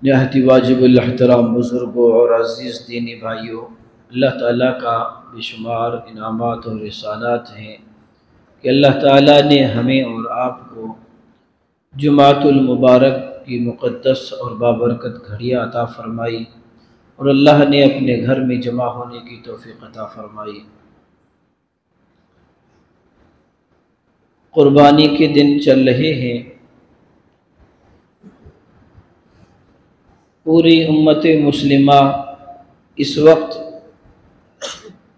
नहती वाजिबुल एहतराम बुज़ुर्गों और अज़ीज़ दीनी भाइयों, अल्लाह ताला का बेशुमार इनामात और एहसानात हैं कि अल्लाह ताला ने हमें और आपको जुमातुल मुबारक की मुक़द्दस और बाबरकत घड़ियाँ अता फ़रमाई और अल्लाह ने अपने घर में जमा होने की तौफ़ीक़ अता फ़रमाई। क़ुरबानी के दिन चल रहे हैं। पूरी उम्मत मुस्लिमा इस वक्त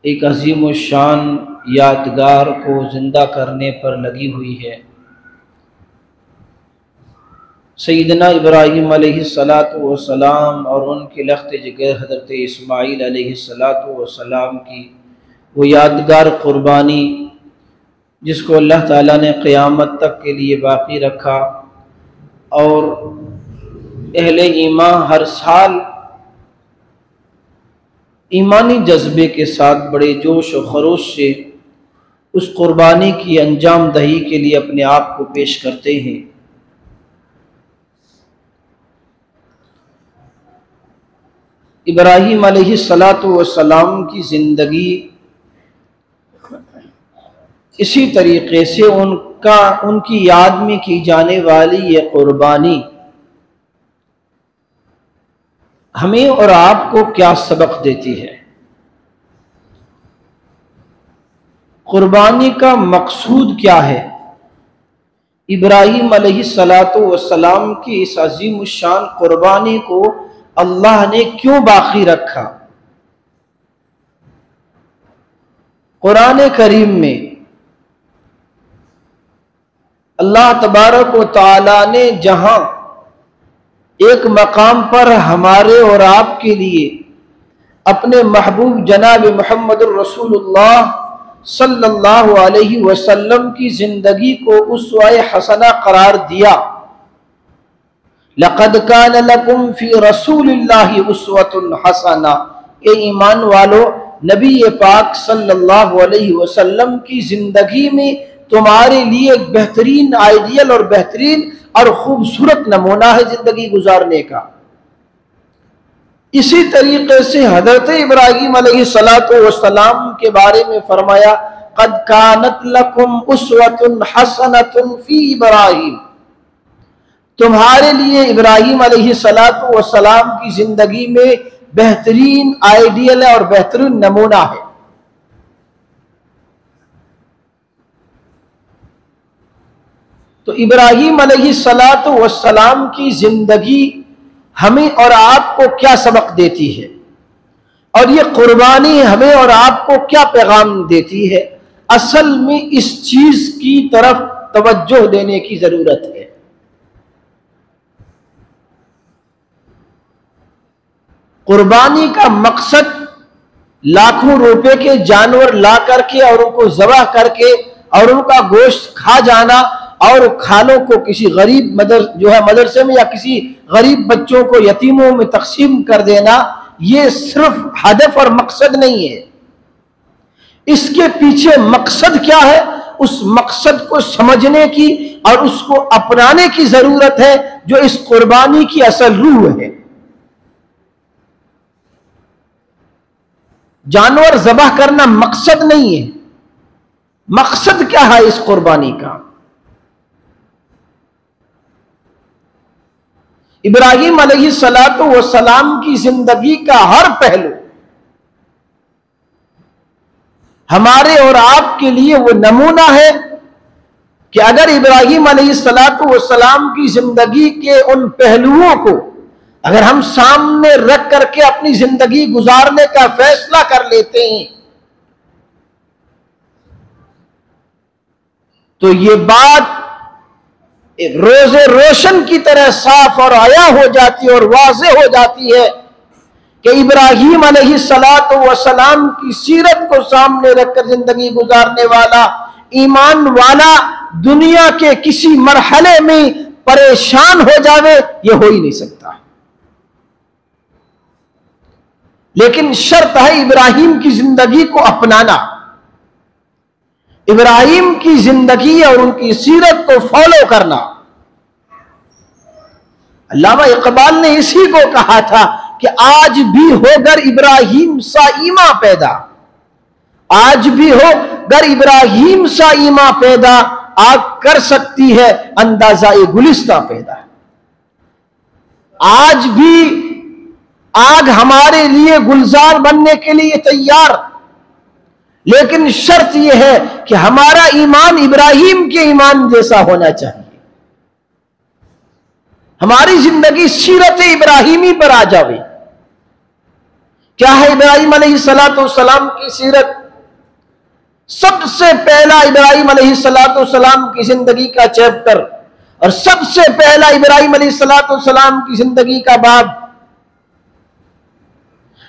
एक अज़ीम व शान यादगार को ज़िंदा करने पर लगी हुई है। सैयदना इब्राहीम अलैहिस्सलातु वस्सलाम और उनके लख्त जिगर हज़रत इस्माईल अलैहिस्सलातु वस्सलाम की वो यादगार क़ुरबानी जिसको अल्लाह ताला ने क़यामत तक के लिए बाक़ी रखा और अहले ईमान हर साल ईमानी जज्बे के साथ बड़े जोश और खरोश से उस क़ुरबानी की अंजाम दही के लिए अपने आप को पेश करते हैं। इब्राहीम अलैहिस्सलातु वस्सलाम की ज़िंदगी इसी तरीक़े से उनकी याद में की जाने वाली ये क़ुरबानी हमें और आपको क्या सबक देती है। क़ुरबानी का मकसूद क्या है। इब्राहीम अलैहिस्सलातु वस्सलाम की इस अज़ीम शान क़ुरबानी को अल्लाह ने क्यों बाकी रखा। कुरान करीम में अल्लाह तबारक व तआला ने जहां एक मकाम पर हमारे और आपके लिए अपने महबूब जनाब मुहम्मदुर रसूलुल्लाह सल्लल्लाहु अलैहि वसल्लम की ज़िंदगी को उस्वा-ए हसना करार दिया। लक़द कान लकुम फ़ी रसूलिल्लाहि उस्वतुन हसना। ए ईमान वालो, नबी पाक सल्लल्लाहु अलैहि वसल्लम की ज़िंदगी में तुम्हारे लिए एक बेहतरीन आइडियल और बेहतरीन और खूबसूरत नमूना है जिंदगी गुजारने का। इसी तरीके से हजरत इब्राहीम अलैहिस्सलातु वस्सलाम के बारे में फरमाया, क़द कानत लकुम उस्वतुन हसनतुन फ़ी इब्राहीम। तुम्हारे लिए इब्राहीम अलैहिस्सलातु वस्सलाम की जिंदगी में बेहतरीन आइडियल है और बेहतरीन नमूना है। तो इब्राहीम अलैहिस्सलातु वस्सलाम की जिंदगी हमें और आपको क्या सबक देती है और ये कुर्बानी हमें और आपको क्या पैगाम देती है। असल में इस चीज की तरफ तवज्जो देने की जरूरत है। कुर्बानी का मकसद लाखों रुपए के जानवर ला करके और उनको ज़बह करके और उनका गोश्त खा जाना और खालों को किसी गरीब मदरसे में या किसी गरीब बच्चों को यतीमों में तकसीम कर देना, ये सिर्फ हदफ और मकसद नहीं है। इसके पीछे मकसद क्या है, उस मकसद को समझने की और उसको अपनाने की जरूरत है, जो इस कुर्बानी की असल रूह है। जानवर ज़बह करना मकसद नहीं है। मकसद क्या है इस कुर्बानी का। इब्राहीम अलैहिस्सलातु वस्सलाम की जिंदगी का हर पहलू हमारे और आपके लिए वो नमूना है कि अगर इब्राहीम अलैहिस्सलातु वस्सलाम की जिंदगी के उन पहलुओं को अगर हम सामने रख करके अपनी जिंदगी गुजारने का फैसला कर लेते हैं तो ये बात एक रोज़े रोशन की तरह साफ और आया हो जाती है और वाज़े हो जाती है कि इब्राहीम अलैहिस्सलातु वस्सलाम की सीरत को सामने रखकर जिंदगी गुजारने वाला ईमान वाला दुनिया के किसी मरहले में परेशान हो जावे, ये हो ही नहीं सकता। लेकिन शर्त है इब्राहीम की जिंदगी को अपनाना, इब्राहीम की जिंदगी और उनकी सीरत को फॉलो करना। अल्लामा इकबाल ने इसी को कहा था कि आज भी हो गर इब्राहिम सा ईमा पैदा, आज भी हो गर इब्राहिम सा ईमा पैदा, आग कर सकती है अंदाजा गुलिस्ता पैदा। आज भी आग हमारे लिए गुलजार बनने के लिए तैयार, लेकिन शर्त यह है कि हमारा ईमान इब्राहिम के ईमान जैसा होना चाहिए। हमारी जिंदगी सीरत इब्राहिमी पर आ जावे। क्या है इब्राहिम अलैहिस्सलाम की सीरत? सबसे पहला इब्राहिम अलैहिस्सलाम की जिंदगी का चैप्टर और सबसे पहला इब्राहिम अलैहिस्सलाम की जिंदगी का बाब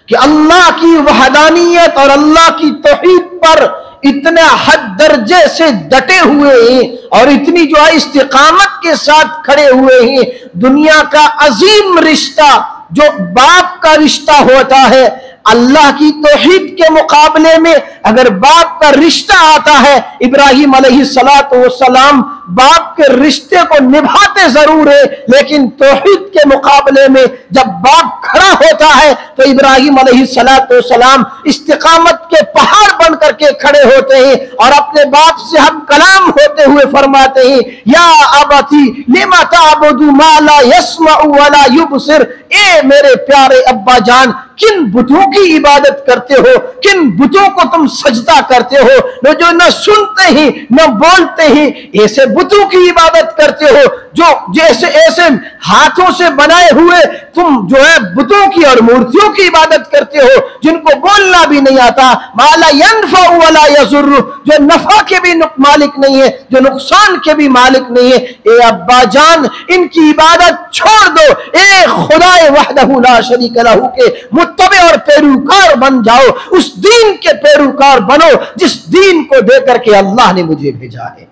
कि अल्लाह की वहदानियत और अल्लाह की तौहीद पर इतना हद दर्जे से डटे हुए हैं और इतनी जो है इस्तिकामत के साथ खड़े हुए हैं। दुनिया का अजीम रिश्ता जो बाप का रिश्ता होता है, अल्लाह की तौहीद के मुकाबले में अगर बाप का रिश्ता आता है, इब्राहिम अलैहिस्सलाम बाप के रिश्ते को निभाते जरूर है, लेकिन तौहीद के मुकाबले में जब बाप खड़ा होता है तो इब्राहिम अलैहिस्सलाम इस्तिकामत के पहाड़ बन करके खड़े होते हैं और अपने बाप से हम कलाम होते हुए फरमाते हैं, या अबती लिमा ताबुदु मा ला यस्मउ वला युबसिर। ए मेरे प्यारे अब्बा जान, किन बुतों की इबादत करते हो, किन बुतों को तुम सजदा करते हो, जो न सुनते ही न बोलते ही, ऐसे बुतों की इबादत करते हो जो जैसे ऐसे हाथों से बनाए हुए तुम जो है बुतों की और मूर्तियों की इबादत करते हो जिनको बोलना भी नहीं आता। माला यनफा वला यजुर्रु, जो नफा के भी मालिक नहीं है, जो नुकसान के भी मालिक नहीं है। ए अब्बा जान, इनकी इबादत छोड़ दो, ए खुदाए वहदहु ला शरीक लहू के मुत्तबे और पैरोकार बन जाओ, उस दीन के पैरोकार बनो जिस दीन को देकर के अल्लाह ने मुझे भेजा है।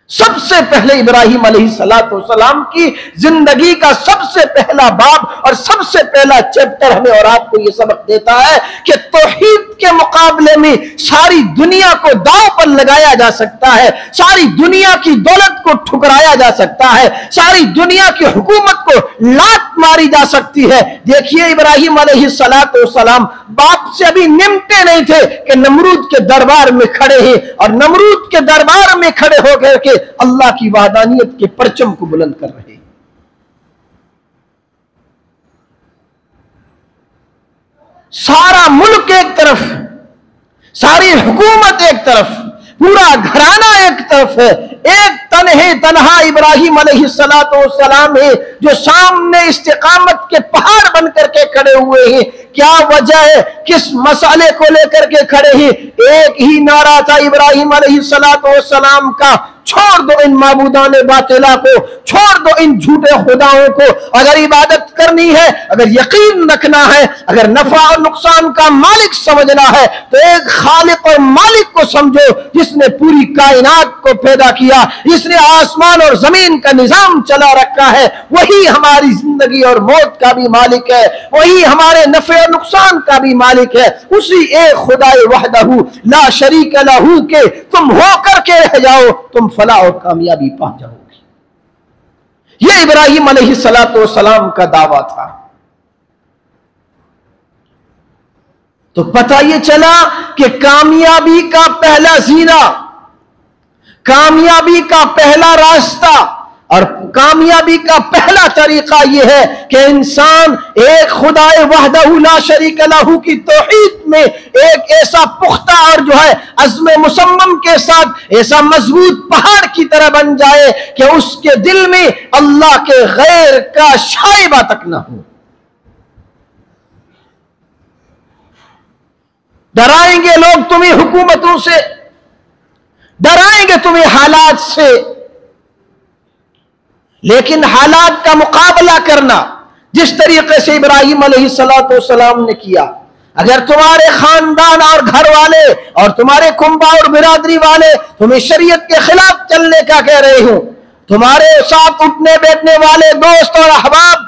सबसे पहले इब्राहिम अलैहिस्सलाम की जिंदगी का सबसे पहला बाब और सबसे पहला चैप्टर हमें और आपको यह सबक देता है कि तौहीद के मुकाबले में सारी दुनिया को दांव पर लगाया जा सकता है, सारी दुनिया की दौलत को ठुकराया जा सकता है, सारी दुनिया की हुकूमत को लात मारी जा सकती है। देखिए इब्राहिम अलैहिस्सलाम बाप से अभी निमटे नहीं थे कि नमरूद के दरबार में खड़े हैं और नमरूद के दरबार में खड़े होकर के अल्लाह की वहदानियत के परचम को बुलंद कर रहे। सारा मुल्क एक तरफ, सारी हुकूमत एक तरफ, पूरा घराना एक तरफ है, एक तन्हा इब्राहिम अलैहिस्सलाम है जो सामने इस्तिकामत के पहाड़ बन करके खड़े हुए हैं। क्या वजह है, किस मसाले को लेकर के खड़े हैं? एक ही नारा था इब्राहिम अलैहिस्सलाम का, छोड़ दो इन माबूदान बातिला को, छोड़ दो इन झूठे खुदाओं को। अगर इबादत करनी है, अगर यकीन रखना है, अगर नफा और नुकसान का मालिक समझना है तो एक खालिक और मालिक को समझो जिसने पूरी कायनात को पैदा किया, जिसने आसमान और जमीन का निजाम चला रखा है। वही हमारी जिंदगी और मौत का भी मालिक है, वही हमारे नफे और नुकसान का भी मालिक है। उसी एक खुदाए वहदहू ला शरीक लहू के तुम होकर के रह जाओ, तुम फलाह और कामयाबी पा जाओगे। यह इब्राहिम अलैहिस्सलाम का दावा था। तो पता यह चला कि कामयाबी का पहला जीना, कामयाबी का पहला रास्ता और कामयाबी का पहला तरीका यह है कि इंसान एक खुदाए वहदहू ला शरीक लहू की तौहीद में एक ऐसा पुख्ता और जो है अज़्म मुसम्मम के साथ ऐसा मजबूत पहाड़ की तरह बन जाए कि उसके दिल में अल्लाह के गैर का शाइबा तक ना हो। डराएंगे लोग तुम्हें हुकूमतों से, डराएंगे तुम्हें हालात से, लेकिन हालात का मुकाबला करना जिस तरीके से इब्राहिम अलैहिस्सलाम ने किया, अगर तुम्हारे खानदान और घर वाले और तुम्हारे कुंबा और बिरादरी वाले तुम्हें शरीयत के खिलाफ चलने का कह रहे हो, तुम्हारे साथ उठने बैठने वाले दोस्त और अहबाब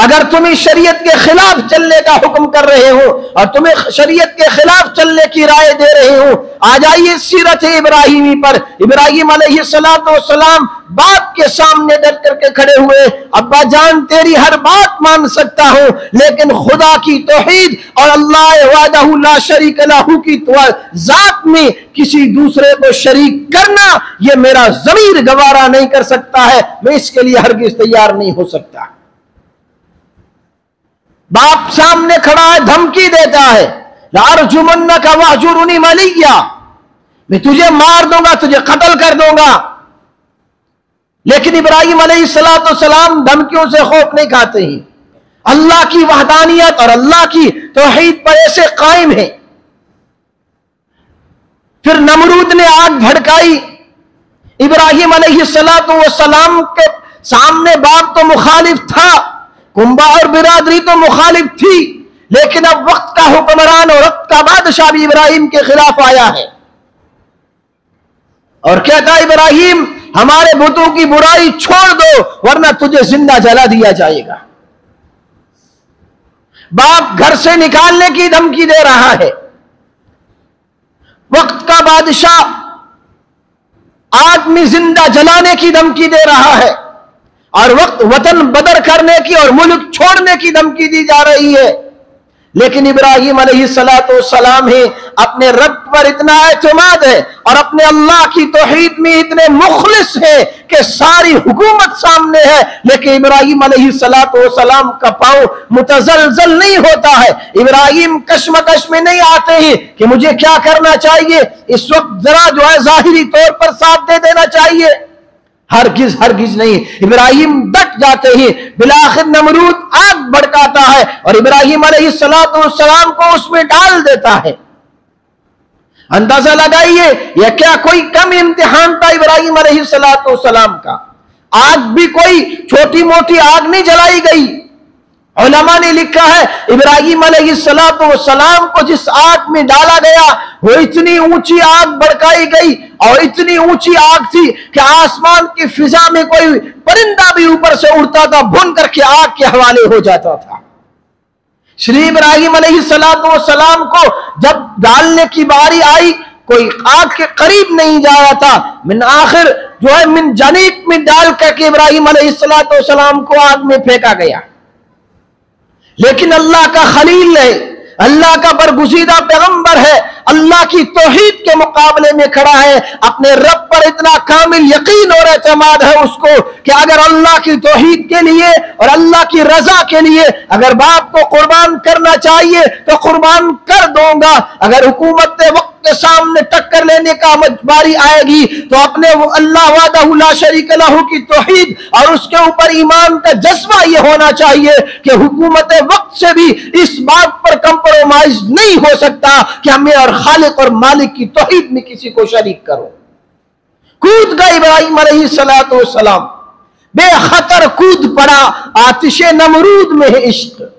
अगर तुम्हें शरीयत के खिलाफ चलने का हुक्म कर रहे हो और तुम्हें शरीयत के खिलाफ चलने की राय दे रहे हो, आ जाइए सीरत इब्राहिमी पर। इब्राहिम अलैहिस्सलाम बाप के सामने डट करके खड़े हुए, अब्बा जान तेरी हर बात मान सकता हूं, लेकिन खुदा की तौहीद और अल्लाह वहदहू ला शरीक लहू की जात में किसी दूसरे को शरीक करना यह मेरा ज़मीर गवारा नहीं कर सकता है, मैं इसके लिए हरगिज तैयार नहीं हो सकता। बाप सामने खड़ा है, धमकी देता है, लारजुमन्नका वहजुरनी मलिया, मैं तुझे मार दूंगा, तुझे कत्ल कर दूंगा। लेकिन इब्राहिम अलैहिस्सलाम धमकियों से खौफ नहीं खाते ही, अल्लाह की वहदानियत और अल्लाह की तौहीद पर ऐसे कायम है। फिर नमरूद ने आग भड़काई, इब्राहिम अलैहिस्सलाम के सामने बाप तो मुखालिफ था, कुंबा और बिरादरी तो मुखालिफ थी, लेकिन अब वक्त का हुक्मरान और वक्त का बादशाह भी इब्राहिम के खिलाफ आया है और कहता इब्राहिम हमारे बुतों की बुराई छोड़ दो वरना तुझे जिंदा जला दिया जाएगा। बाप घर से निकालने की धमकी दे रहा है, वक्त का बादशाह आग में जिंदा जलाने की धमकी दे रहा है और वक्त वतन बदर करने की और मुल्क छोड़ने की धमकी दी जा रही है। लेकिन इब्राहिम अलैहिस्सलाम ही अपने रब पर इतना एतमाद है और अपने अल्लाह की तौहीद में इतने मुखलिस है कि सारी हुकूमत सामने है, लेकिन इब्राहिम अलैहिस्सलाम का पांव मुतजलजल नहीं होता है। इब्राहिम कश्मकश में नहीं आते ही कि मुझे क्या करना चाहिए, इस वक्त जरा जो है जाहिरी तौर पर साथ दे देना चाहिए, हरगिज हरगिज नहीं। इब्राहिम डट जाते ही बिलाखिर नमरूद आग भड़काता है और इब्राहिम अलैहिस्सलाम को उसमें डाल देता है। अंदाजा लगाइए यह क्या कोई कम इम्तिहान था इब्राहिम अलैहिस्सलाम का। आग भी कोई छोटी मोटी आग नहीं जलाई गई। उलमा ने लिखा है इब्राहिम अलैहिस्सलाम को जिस आग में डाला गया वो इतनी ऊंची आग भड़काई गई और इतनी ऊंची आग थी कि आसमान की फिजा में कोई परिंदा भी ऊपर से उड़ता था, भुन करके आग के हवाले हो जाता था। श्री इब्राहिम अलैहिस्सलाम को जब डालने की बारी आई कोई आग के करीब नहीं जा रहा था, मिन आखिर जो है मिन जनीक में डाल करके इब्राहिम अलैहिस्सलाम को आग में फेंका गया। लेकिन अल्लाह का खलील है, अल्लाह का बरगुज़ीदा पैगंबर है, अल्लाह की तौहीद के मुकाबले में खड़ा है, अपने रब पर इतना कामिल यकीन और एतमाद है उसको कि अगर अल्लाह की तौहीद के लिए और अल्लाह की रजा के लिए अगर बाप को कुर्बान करना चाहिए तो कुर्बान कर दूंगा। अगर हुकूमत वक्त के सामने टक्कर लेने का बारी आएगी तो अपने अल्लाह वहदहू ला शरीक लहू की तौहीद और उसके ऊपर ईमान का जज्बा यह होना चाहिए कि हुकूमत वक्त से भी इस बात पर कंप्रोमाइज नहीं हो सकता कि हमें और खालिक और मालिक की तौहीद में किसी को शरीक करो। कूद गए इब्राहिम अलैहिस्सलाम, बेखतर कूद पड़ा, आतिशे नमरूद में है इश्क,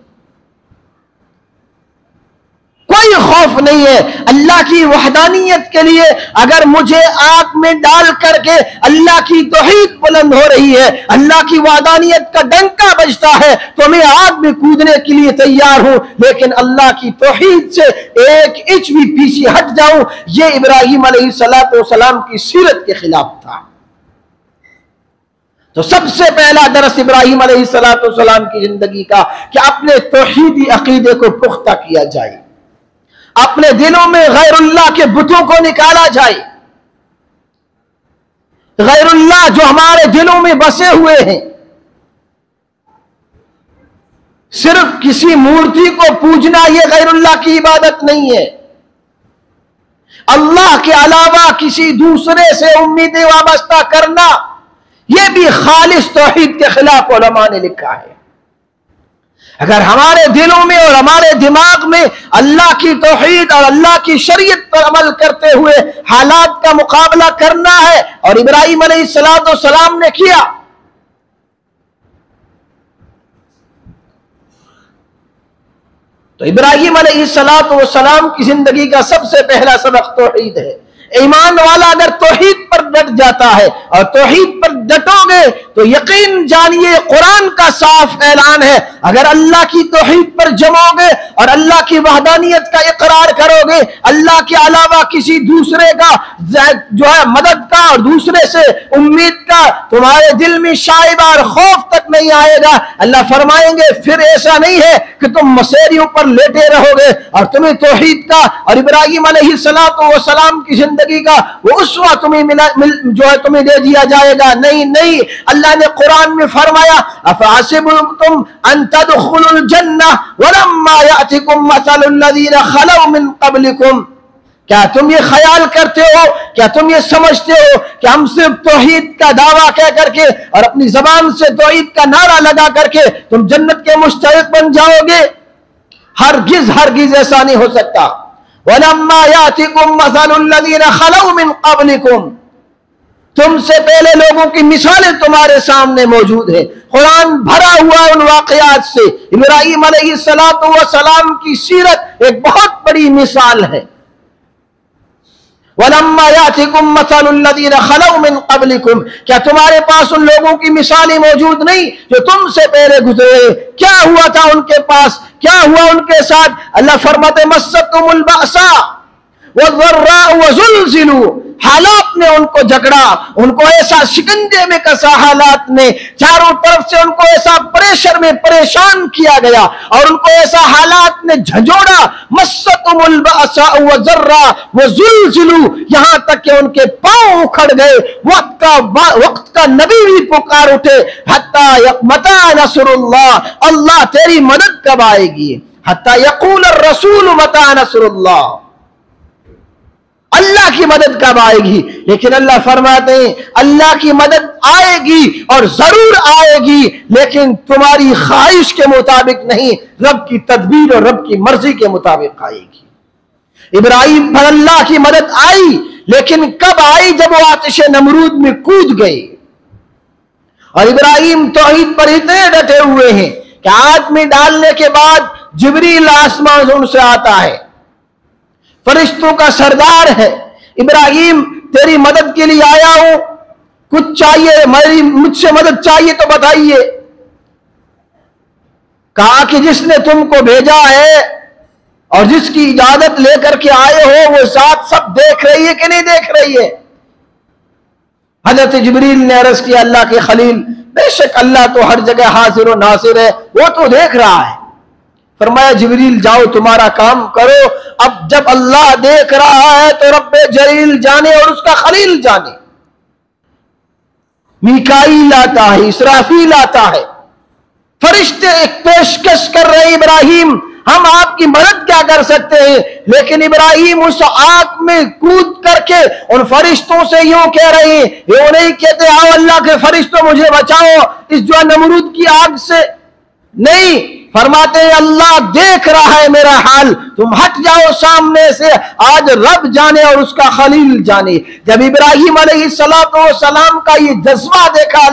कोई खौफ नहीं है। अल्लाह की वहदानियत के लिए अगर मुझे आग में डाल करके अल्लाह की तौहीद बुलंद हो रही है, अल्लाह की वहदानियत का डंका बजता है तो मैं आग में कूदने के लिए तैयार हूं, लेकिन अल्लाह की तौहीद से एक इंच भी पीछे हट जाऊं, यह इब्राहिम अलैहिस्सलाम की सीरत के खिलाफ था। तो सबसे पहला दरस इब्राहिम अलैहिस्सलाम की जिंदगी का कि अपने तौहीदी अकीदे को पुख्ता किया जाए, अपने दिलों में गैरुल्लाह के बुतों को निकाला जाए। गैरुल्लाह जो हमारे दिलों में बसे हुए हैं, सिर्फ किसी मूर्ति को पूजना यह गैरुल्लाह की इबादत नहीं है। अल्लाह के अलावा किसी दूसरे से उम्मीदें वाबस्ता करना यह भी खालिस तौहीद के खिलाफ उलमा ने लिखा है। अगर हमारे दिलों में और हमारे दिमाग में अल्लाह की तौहीद और अल्लाह की शरीयत पर अमल करते हुए हालात का मुकाबला करना है, और इब्राहिम अलैहिस्सलाम ने किया, तो इब्राहिम अलैहिस्सलाम की जिंदगी का सबसे पहला सबक तौहीद है। ईमान वाला अगर तौहीद पर डट जाता है और तौहीद पर डटोगे तो यकीन जानिए कुरान का साफ ऐलान है, अगर अल्लाह की तौहीद पर जमोगे और अल्लाह की वहदानियत का इकरार करोगे, अल्लाह के अलावा किसी दूसरे का जो है मदद का और दूसरे से उम्मीद का तुम्हारे दिल में शाइबा और खौफ तक नहीं आएगा। अल्लाह फरमाएंगे फिर ऐसा नहीं है कि तुम मसेरियों पर लेटे रहोगे और तुम्हें तौहीद का और इब्राहीम अलैहिस्सलातु वस्सलाम की जिंदगी का वो उसवा तुम्हें जो है तुम्हें दे दिया जाएगा। नहीं नहीं, अल्लाह ने कुरान में फरमाया अफहसिबतुम अन तदखुलुल जन्नह वलम्मा यातिकुम मसलुल लज़ीना खलौ मिन क़ब्लिकुम, क्या तुम ये ख्याल करते हो, क्या तुम ये समझते हो कि हम सिर्फ तौहीद का दावा कह करके और अपनी जबान से तौहीद का नारा लगा करके तुम जन्नत के मुस्तहिक बन जाओगे? हरगिज हरगिज ऐसा नहीं हो सकता। वलम्मा यातिकुम मसलुल लज़ीना खलौ मिन क़ब्लिकुम, तुमसे पहले लोगों की मिसालें तुम्हारे सामने मौजूद है। कुरान भरा हुआ उन वाकयात से। इब्राहीम अलैहिस्सलातु वस्सलाम की सीरत एक बहुत बड़ी मिसाल है। वलम्मा यातिकुम मसलुल लज़ीना खलौ मिन क़ब्लिकुम, क्या तुम्हारे पास उन लोगों की मिसालें मौजूद नहीं जो तुमसे पहले गुजरे? क्या हुआ था उनके पास, क्या हुआ उनके साथ? अल्लाह फरमाते मस्सतहुमुल बअसा वज़र्रा वज़ुलज़िलू, हालात ने उनको जकड़ा, उनको ऐसा शिकंजे में कसा, हालात ने चारों तरफ से उनको ऐसा प्रेशर में परेशान किया गया और उनको ऐसा हालात ने झंझोड़ा। मस्सतहुमुल बअसा वज़र्रा वज़ुलज़िलू, यहां तक कि उनके पांव उखड़ गए। वक्त का नबी भी पुकार उठे हत्ता मता नसरुल्लाह, अल्लाह तेरी मदद कब आएगी? हत्ता यक़ूल रसूल मता नसरुल्लाह, अल्लाह की मदद कब आएगी? लेकिन अल्लाह फरमाते हैं अल्लाह की मदद आएगी और जरूर आएगी, लेकिन तुम्हारी ख्वाहिश के मुताबिक नहीं, रब की तदबीर और रब की मर्जी के मुताबिक आएगी। इब्राहीम पर अल्लाह की मदद आई, लेकिन कब आई? जब वो आतिश नमरूद में कूद गए। और इब्राहीम तौहीद पर इतने डटे हुए हैं कि आग में डालने के बाद जिब्रील आसमान उनसे आता है, फरिश्तों का सरदार है, इब्राहीम तेरी मदद के लिए आया हूं, कुछ चाहिए, मुझसे मदद चाहिए तो बताइए। कहा कि जिसने तुमको भेजा है और जिसकी इजाजत लेकर के आए हो वो साथ सब देख रही है कि नहीं देख रही है? हजरत जिब्रील ने अर्ज किया अल्लाह के खलील, बेशक अल्लाह तो हर जगह हाजिर और नासिर है, वो तो देख रहा है। फरमाया जिब्रील जाओ तुम्हारा काम करो। अब जब अल्लाह देख रहा है तो रब्बे जलील जाने और उसका खलील जाने। मीकाईल आता है, इसराफील आता है, फरिश्ते एक पेशकश कर रहे इब्राहीम हम आपकी मदद क्या कर सकते हैं? लेकिन इब्राहीम उस आग में कूद करके उन फरिश्तों से यूं कह रहे हैं, ये नहीं कहते आओ अल्लाह के फरिश्तों मुझे बचाओ इस जो नमरूद की आग से, नहीं, फरमाते हैं अल्लाह देख रहा है मेरा हाल, तुम हट जाओ सामने से, आज रब जाने और उसका खलील जाने। जब इब्राहीम अलैहिस्सलातु वस्सलाम का ये जज्बा देखा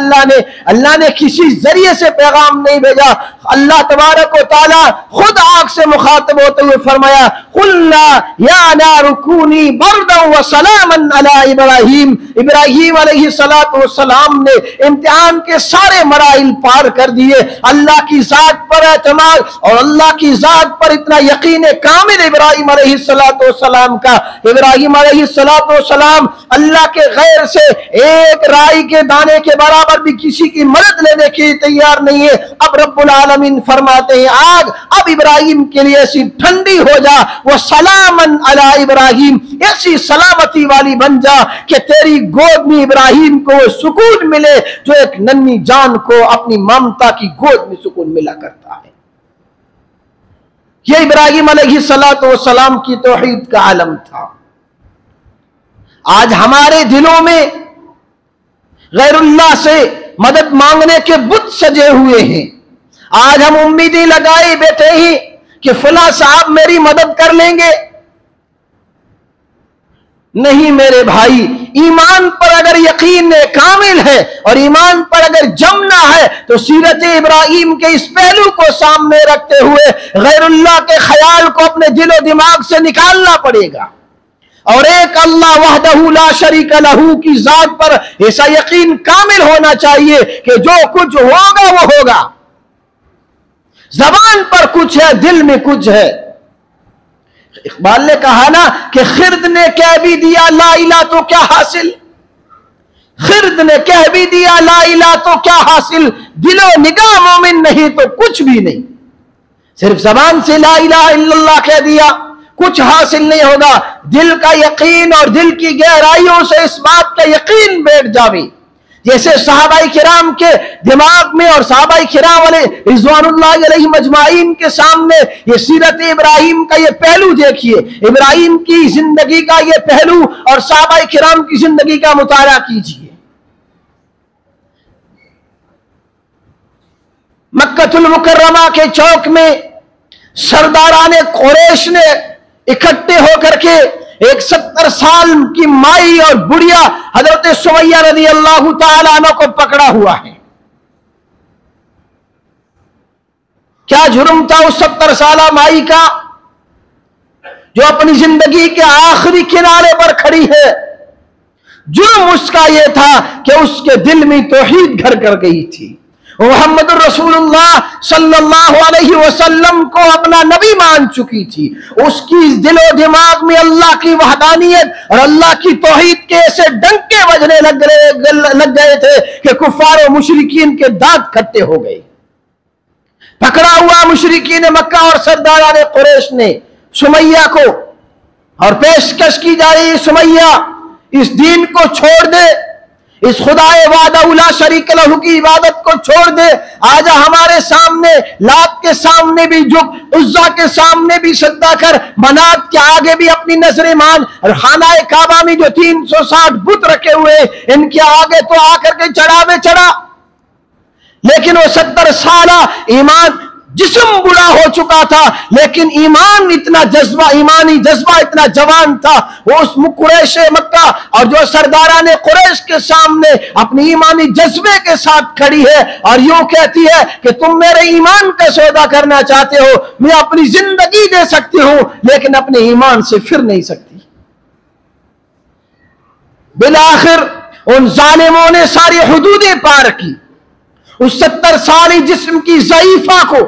अल्लाह ने किसी जरिए से पैगाम नहीं भेजा, अल्लाह तबारक व तआला खुद आग से मुखातब होते हुए फरमाया कुल्ला या नारु कूनी बरदन व सलामन अला इब्राहीम। इब्राहीम अलैहिस्सलातु वस्सलाम ने इम्तिहान के सारे मराइल पार कर दिए। अल्लाह की जात पर एतमाद और अल्लाह की जात पर इतना यकीन कामिल इब्राहीम अलैहिस्सलातु वस्सलाम का। इब्राहीम अलैहिस्सलातु वस्सलाम अल्लाह के गैर से एक राई के दाने के बराबर भी किसी की मदद लेने के लिए तैयार नहीं है। अब रब्बुल आलमीन फरमाते हैं आग अब इब्राहीम के लिए ऐसी ठंडी हो जा, वो सलामन अला इब्राहीम, ऐसी सलामती वाली बन जा कि तेरी गोद में इब्राहीम को सुकून मिले जो एक नन्ही जान को अपनी ममता की गोद में सुकून मिला करता है। यह इब्राहीम अलैहिस्सलातु वस्सलाम की तौहीद का आलम था। आज हमारे दिलों में गैरुल्लाह से मदद मांगने के बुत सजे हुए हैं। आज हम उम्मीदें लगाए बैठे हैं कि फला साहब मेरी मदद कर लेंगे। नहीं मेरे भाई, ईमान पर अगर यकीन कामिल है और ईमान पर अगर जमना है तो सीरत इब्राहीम के इस पहलू को सामने रखते हुए गैरुल्लाह के ख्याल को अपने दिलो दिमाग से निकालना पड़ेगा। और एक अल्लाह वहदहू ला शरीका लहू की जात पर ऐसा यकीन कामिल होना चाहिए कि जो कुछ होगा वो होगा। जबान पर कुछ है, दिल में कुछ है। इकबाल ने कहा ना कि खिर्द ने कह भी दिया ला इला तो क्या हासिल, खिर्द ने कह भी दिया ला इला तो क्या हासिल, दिलो निगाह मोमिन नहीं तो कुछ भी नहीं। सिर्फ जबान से ला इलाहा इल्लल्लाह कह दिया, कुछ हासिल नहीं होगा। दिल का यकीन और दिल की गहराइयों से इस बात का यकीन बैठ जावे। जैसे सहाबाई किराम के दिमाग में और सहाबाई किराम वाले रिज़वानुल्लाह अलैहिम अजमाइन के सामने ये सीरत इब्राहिम का ये पहलू देखिए, इब्राहिम की जिंदगी का ये पहलू और सहाबाई किराम की जिंदगी का मुताला कीजिए। मक्कतुल मुकर्रमा के चौक में सरदाराने कुरैश ने इकट्ठे होकर के एक 70 साल की माई और बुढ़िया हजरत सुमैया रज़ी अल्लाह तआला अन्हा को पकड़ा हुआ है। क्या जुर्म था उस 70 साल माई का जो अपनी जिंदगी के आखिरी किनारे पर खड़ी है? जुर्म उसका यह था कि उसके दिल में तौहीद घर कर गई थी। मोहम्मद रसूलुल्लाह सल्लल्लाहु अलैहि वसल्लम को अपना नबी मान चुकी थी। उसकी दिलो दिमाग में अल्लाह की वहदानियत और अल्लाह की तौहीद के ऐसे डंके बजने लग गए थे कि कुफार और मुशरिकीन के दांत खट्टे हो गए। पकड़ा हुआ मुशरिकीन मक्का और सरदाराने कुरैश ने सुमैया को, और पेशकश की जा रही, सुमैया इस दीन को छोड़ दे, इस खुदाए वाहदहू ला शरीका लहू की इबादत को छोड़ दे, आजा हमारे सामने लात के सामने भी झुक, उज्जा के सामने भी सजदा कर, मनात के आगे भी अपनी नजरें मान, और खानाए काबा में जो 360 बुत रखे हुए इनके आगे तो आकर के चढ़ावे चढ़ा। लेकिन वो 70 साला ईमान, जिस्म बुरा हो चुका था लेकिन ईमान इतना जज्बा, ईमानी जज्बा इतना जवान था। वो उस कुरैश मक्का और जो सरदाराने कुरैश के सामने अपनी ईमानी जज्बे के साथ खड़ी है और यूं कहती है कि तुम मेरे ईमान का सौदा करना चाहते हो, मैं अपनी जिंदगी दे सकती हूं लेकिन अपने ईमान से फिर नहीं सकती। बिलाखिर उन जालिमों ने सारी हुदूदें पार की। उस 70 साली जिस्म की ज़ईफा को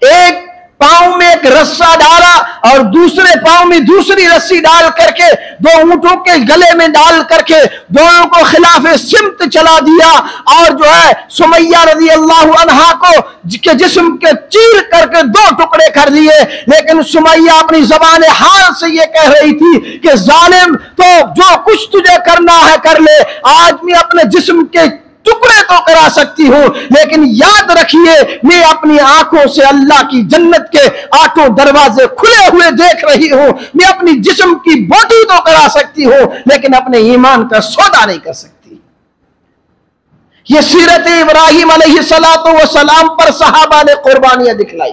एक पांव में एक रस्सा डाला और दूसरे पांव में दूसरी रस्सी डाल करके 2 ऊंटों के गले में डाल करके दोनों को खिलाफे सिमत चला दिया और जो है सुमैया रज़ी अल्लाह अन्हा को के जिस्म के चीर करके 2 टुकड़े कर दिए। लेकिन सुमैया अपनी ज़बान हाल से ये कह रही थी कि जालिम, तो जो कुछ तुझे करना है कर ले, आज मैं अपने जिस्म के टुकड़े तो करा सकती हूं लेकिन याद रखिए मैं अपनी आंखों से अल्लाह की जन्नत के 8 दरवाजे खुले हुए देख रही हूं। मैं अपनी जिस्म की बोटी तो करा सकती हूं लेकिन अपने ईमान का सौदा नहीं कर सकती। यह सीरत इब्राहिम अलैहिस्सलातु वस्सलाम पर सहाबा ने कुर्बानियां दिखलाई।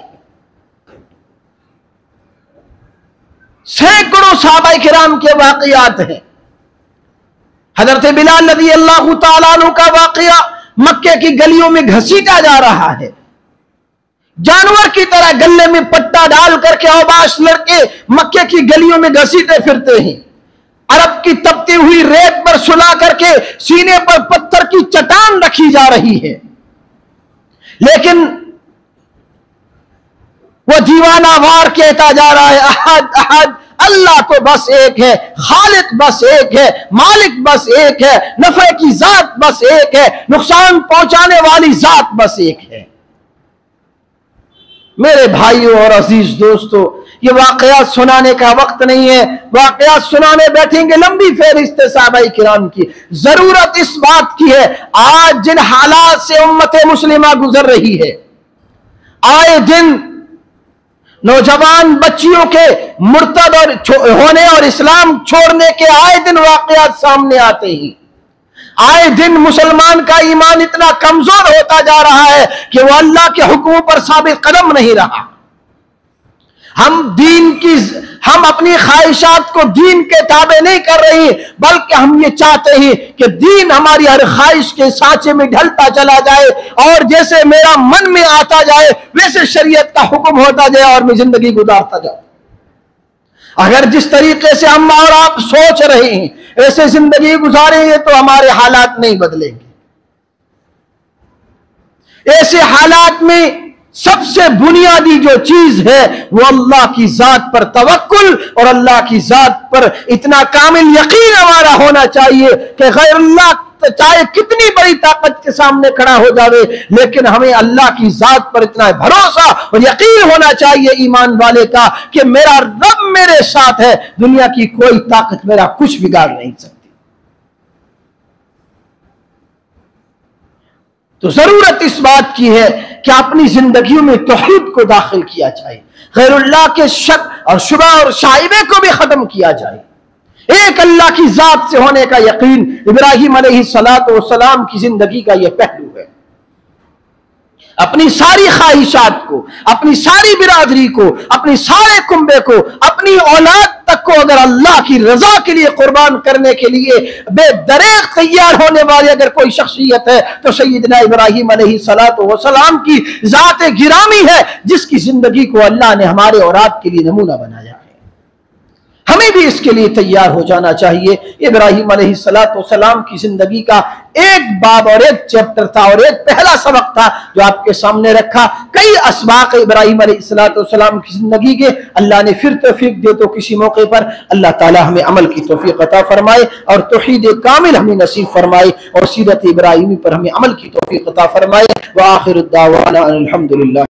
सैकड़ों सहाबाए किराम के वाकयात हैं। हजरत बिलाल रज़ी अल्लाह तआला अन्हु का वाकया, मक्के की गलियों में घसीटा जा रहा है, जानवर की तरह गले में पट्टा डाल करके औबाश लड़के मक्के की गलियों में घसीटे फिरते हैं। अरब की तपती हुई रेत पर सुला करके सीने पर पत्थर की चट्टान रखी जा रही है, लेकिन वो दीवाना वार कहता जा रहा है अहद अहद, अल्लाह तो बस एक है, खालिक बस एक है, मालिक बस एक है, नफे की जात बस एक है, नुकसान पहुंचाने वाली जात बस एक है। मेरे भाइयों और अजीज दोस्तों, ये वाकयात सुनाने का वक्त नहीं है। वाकयात सुनाने बैठेंगे लंबी फहरिस्त सहाबाए किराम की। जरूरत इस बात की है, आज जिन हालात से उम्मत मुस्लिमा गुजर रही है, आए दिन नौजवान बच्चियों के मुर्तद और होने और इस्लाम छोड़ने के आए दिन वाकयात सामने आते ही, आए दिन मुसलमान का ईमान इतना कमजोर होता जा रहा है कि वह अल्लाह के हुक्मों पर साबित कदम नहीं रहा। हम अपनी ख्वाहिशात को दीन के ताबे नहीं कर रही, बल्कि हम ये चाहते हैं कि दीन हमारी हर ख्वाहिश के सांचे में ढलता चला जाए और जैसे मेरा मन में आता जाए वैसे शरीयत का हुक्म होता जाए और मैं जिंदगी गुजारता जाऊं। अगर जिस तरीके से हम और आप सोच रहे हैं ऐसे जिंदगी गुजारेंगे तो हमारे हालात नहीं बदलेंगे। ऐसे हालात में सबसे बुनियादी जो चीज है वो अल्लाह की जात पर तवक्कुल और अल्लाह की जात पर इतना कामिल यकीन हमारा होना चाहिए कि गैर अल्लाह चाहे कितनी बड़ी ताकत के सामने खड़ा हो जावे, लेकिन हमें अल्लाह की जात पर इतना भरोसा और यकीन होना चाहिए ईमान वाले का कि मेरा रब मेरे साथ है, दुनिया की कोई ताकत मेरा कुछ बिगाड़ नहीं सकती। तो जरूरत इस बात की है कि अपनी जिंदगियों में तौहीद को दाखिल किया जाए, गैरुल्लाह के शक और शुबा और शाइबे को भी खत्म किया जाए। एक अल्लाह की जात से होने का यकीन इब्राहिम अलैहिस्सलातु वस्सलाम की जिंदगी का यह पहलू है। अपनी सारी ख्वाहिशात को, अपनी सारी बिरादरी को, अपनी सारे कुंबे को, अपनी औलाद तक को अगर अल्लाह की रजा के लिए कुर्बान करने के लिए बेदरेग तैयार होने वाली अगर कोई शख्सियत है तो सैयदना इब्राहिम अलैहिस्सलातु वस्सलाम की जात गिरामी है, जिसकी जिंदगी को अल्लाह ने हमारे औलाद के लिए नमूना बनाया है। हमें भी इसके लिए तैयार हो जाना चाहिए। इब्राहिम अलैहिस्सलातु वस्सलाम की जिंदगी का एक बाब और एक चैप्टर था और एक पहला सबक था जो आपके सामने रखा। कई असबाक इब्राहिम अलैहिस्सलातु वस्सलाम की जिंदगी के अल्लाह ने फिर तौफीक दे तो किसी मौके पर अल्लाह ताला हमें अमल की तौफीक अता फरमाए और तौहीद कामिल हमें नसीब फरमाए और सीरत इब्राहिमी पर हमें अमल की तौफीक अता फरमाए। व आखिरु दावाना अल्हम्दुलिल्लाह।